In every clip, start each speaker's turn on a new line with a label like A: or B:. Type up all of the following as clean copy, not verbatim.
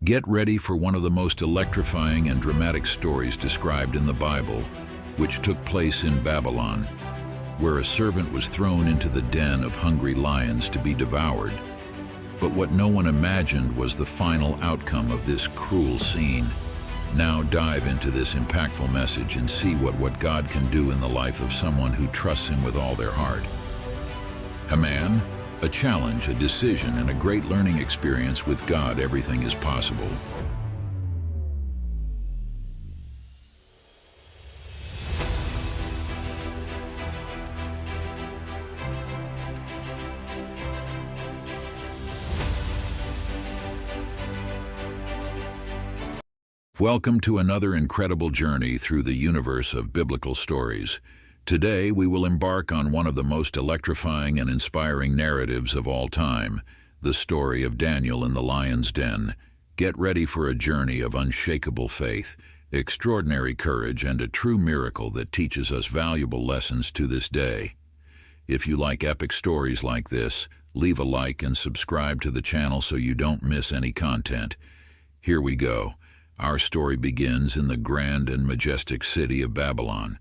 A: Get ready for one of the most electrifying and dramatic stories described in the Bible, which took place in Babylon, where a servant was thrown into the den of hungry lions to be devoured. But what no one imagined was the final outcome of this cruel scene. Now dive into this impactful message and see what God can do in the life of someone who trusts Him with all their heart. A man, a challenge, a decision, and a great learning experience. With God, everything is possible. Welcome to another incredible journey through the universe of biblical stories. Today, we will embark on one of the most electrifying and inspiring narratives of all time, the story of Daniel in the lion's den. Get ready for a journey of unshakable faith, extraordinary courage, and a true miracle that teaches us valuable lessons to this day. If you like epic stories like this, leave a like and subscribe to the channel so you don't miss any content. Here we go. Our story begins in the grand and majestic city of Babylon.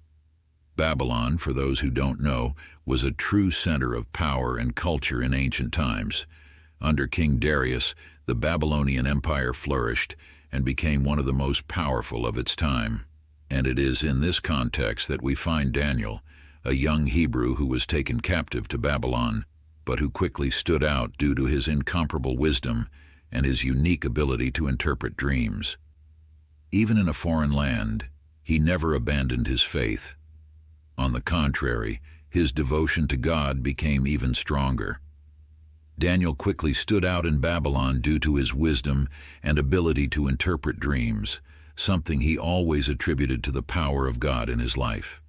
A: Babylon, for those who don't know, was a true center of power and culture in ancient times. Under King Darius, the Babylonian Empire flourished and became one of the most powerful of its time. And it is in this context that we find Daniel, a young Hebrew who was taken captive to Babylon, but who quickly stood out due to his incomparable wisdom and his unique ability to interpret dreams. Even in a foreign land, he never abandoned his faith. On the contrary, his devotion to God became even stronger. Daniel quickly stood out in Babylon due to his wisdom and ability to interpret dreams, something he always attributed to the power of God in his life.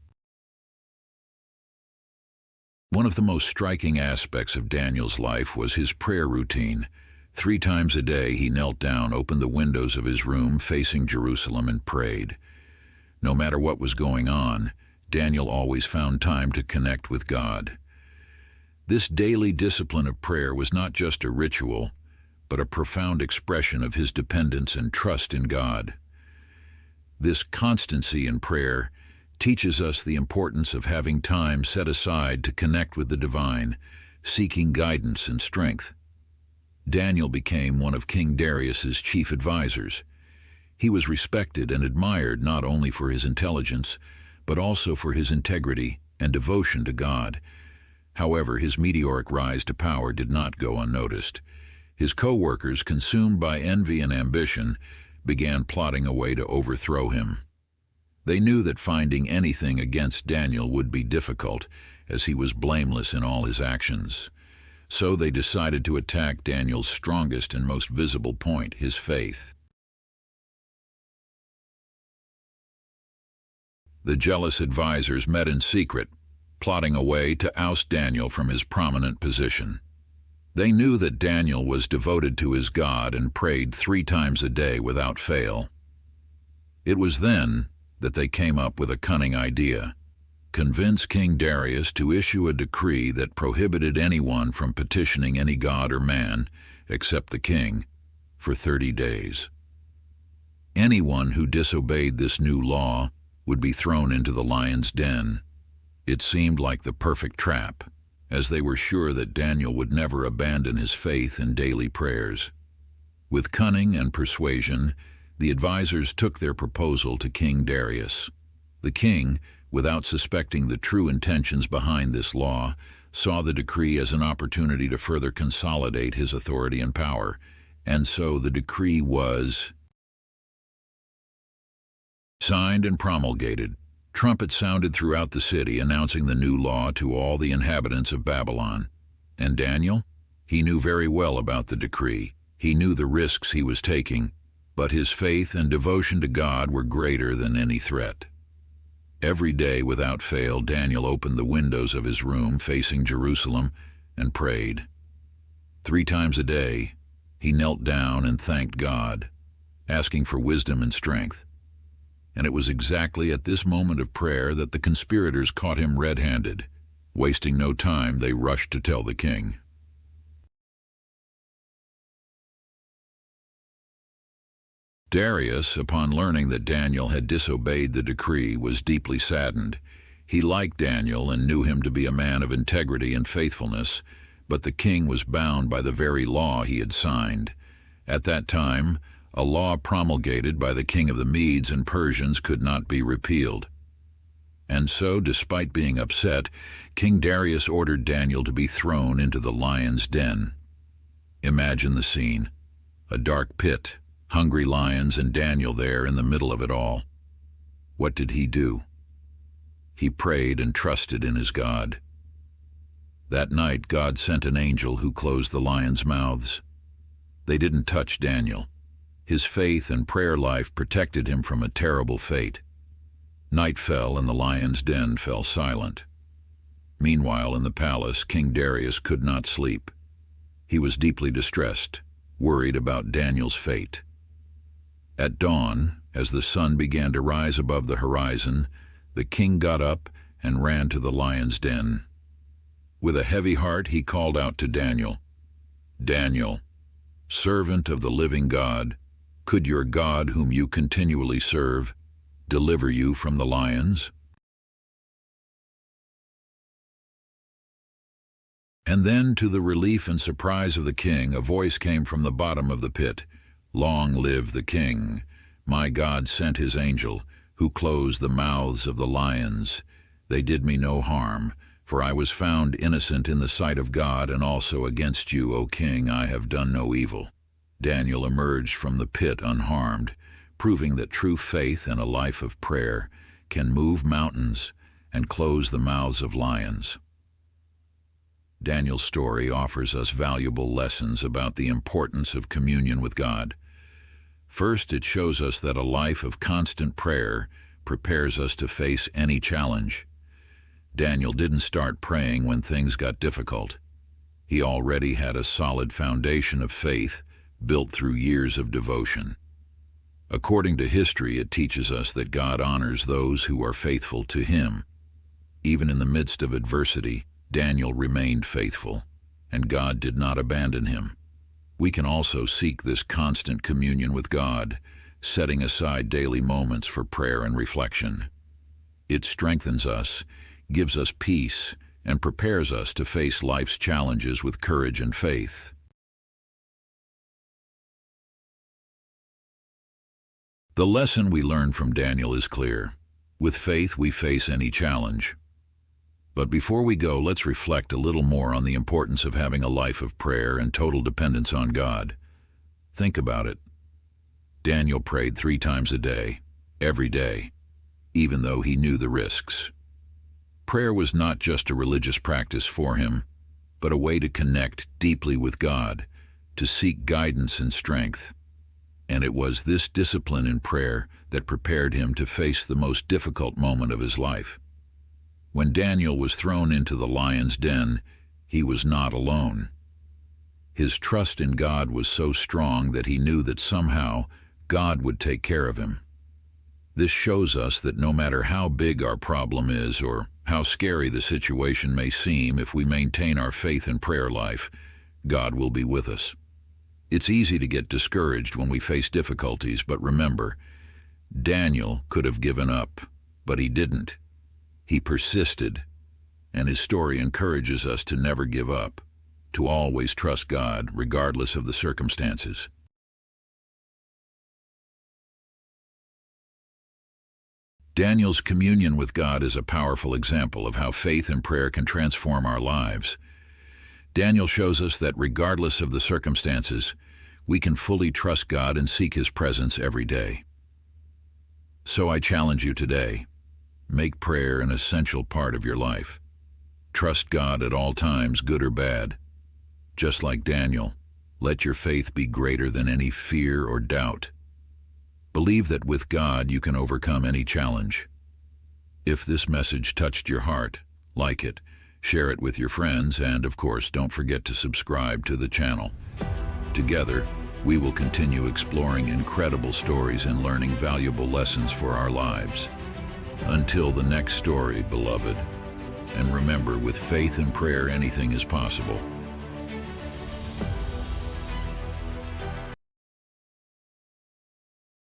A: One of the most striking aspects of Daniel's life was his prayer routine. 3 times a day he knelt down, opened the windows of his room facing Jerusalem, and prayed. No matter what was going on, Daniel always found time to connect with God. This daily discipline of prayer was not just a ritual, but a profound expression of his dependence and trust in God. This constancy in prayer teaches us the importance of having time set aside to connect with the divine, seeking guidance and strength. Daniel became one of King Darius's chief advisors. He was respected and admired not only for his intelligence, but also for his integrity and devotion to God. However, his meteoric rise to power did not go unnoticed. His co-workers, consumed by envy and ambition, began plotting a way to overthrow him. They knew that finding anything against Daniel would be difficult, as he was blameless in all his actions. So they decided to attack Daniel's strongest and most visible point, his faith. The jealous advisors met in secret, plotting a way to oust Daniel from his prominent position. They knew that Daniel was devoted to his God and prayed 3 times a day without fail. It was then that they came up with a cunning idea: convince King Darius to issue a decree that prohibited anyone from petitioning any god or man, except the king, for 30 days. Anyone who disobeyed this new law would be thrown into the lion's den. It seemed like the perfect trap, as they were sure that Daniel would never abandon his faith in daily prayers. With cunning and persuasion, the advisors took their proposal to King Darius. The king, without suspecting the true intentions behind this law, saw the decree as an opportunity to further consolidate his authority and power, and so the decree was signed and promulgated. Trumpets sounded throughout the city, announcing the new law to all the inhabitants of Babylon. And Daniel? He knew very well about the decree. He knew the risks he was taking, but his faith and devotion to God were greater than any threat. Every day, without fail, Daniel opened the windows of his room facing Jerusalem and prayed. 3 times a day, he knelt down and thanked God, asking for wisdom and strength. And it was exactly at this moment of prayer that the conspirators caught him red-handed. Wasting no time, they rushed to tell the king. Darius, upon learning that Daniel had disobeyed the decree, was deeply saddened. He liked Daniel and knew him to be a man of integrity and faithfulness, but the king was bound by the very law he had signed. At that time, a law promulgated by the king of the Medes and Persians could not be repealed. And so, despite being upset, King Darius ordered Daniel to be thrown into the lion's den. Imagine the scene. A dark pit, hungry lions, and Daniel there in the middle of it all. What did he do? He prayed and trusted in his God. That night, God sent an angel who closed the lions' mouths. They didn't touch Daniel. His faith and prayer life protected him from a terrible fate. Night fell and the lion's den fell silent. Meanwhile, in the palace, King Darius could not sleep. He was deeply distressed, worried about Daniel's fate. At dawn, as the sun began to rise above the horizon, the king got up and ran to the lion's den. With a heavy heart, he called out to Daniel, "Daniel, servant of the living God, could your God, whom you continually serve, deliver you from the lions?" And then, to the relief and surprise of the king, a voice came from the bottom of the pit. "Long live the king! My God sent his angel, who closed the mouths of the lions. They did me no harm, for I was found innocent in the sight of God, and also against you, O king, I have done no evil." Daniel emerged from the pit unharmed, proving that true faith and a life of prayer can move mountains and close the mouths of lions. Daniel's story offers us valuable lessons about the importance of communion with God. First, it shows us that a life of constant prayer prepares us to face any challenge. Daniel didn't start praying when things got difficult. He already had a solid foundation of faith built through years of devotion. According to history, it teaches us that God honors those who are faithful to Him. Even in the midst of adversity, Daniel remained faithful, and God did not abandon him. We can also seek this constant communion with God, setting aside daily moments for prayer and reflection. It strengthens us, gives us peace, and prepares us to face life's challenges with courage and faith. The lesson we learn from Daniel is clear. With faith, we face any challenge. But before we go, let's reflect a little more on the importance of having a life of prayer and total dependence on God. Think about it. Daniel prayed 3 times a day, every day, even though he knew the risks. Prayer was not just a religious practice for him, but a way to connect deeply with God, to seek guidance and strength. And it was this discipline in prayer that prepared him to face the most difficult moment of his life. When Daniel was thrown into the lion's den, he was not alone. His trust in God was so strong that he knew that somehow God would take care of him. This shows us that no matter how big our problem is or how scary the situation may seem, if we maintain our faith and prayer life, God will be with us. It's easy to get discouraged when we face difficulties, but remember, Daniel could have given up, but he didn't. He persisted, and his story encourages us to never give up, to always trust God regardless of the circumstances. Daniel's communion with God is a powerful example of how faith and prayer can transform our lives. Daniel shows us that regardless of the circumstances, we can fully trust God and seek His presence every day. So I challenge you today. Make prayer an essential part of your life. Trust God at all times, good or bad. Just like Daniel, let your faith be greater than any fear or doubt. Believe that with God you can overcome any challenge. If this message touched your heart, like it, share it with your friends, and of course, don't forget to subscribe to the channel. Together, we will continue exploring incredible stories and learning valuable lessons for our lives. Until the next story, beloved, and remember, with faith and prayer, anything is possible.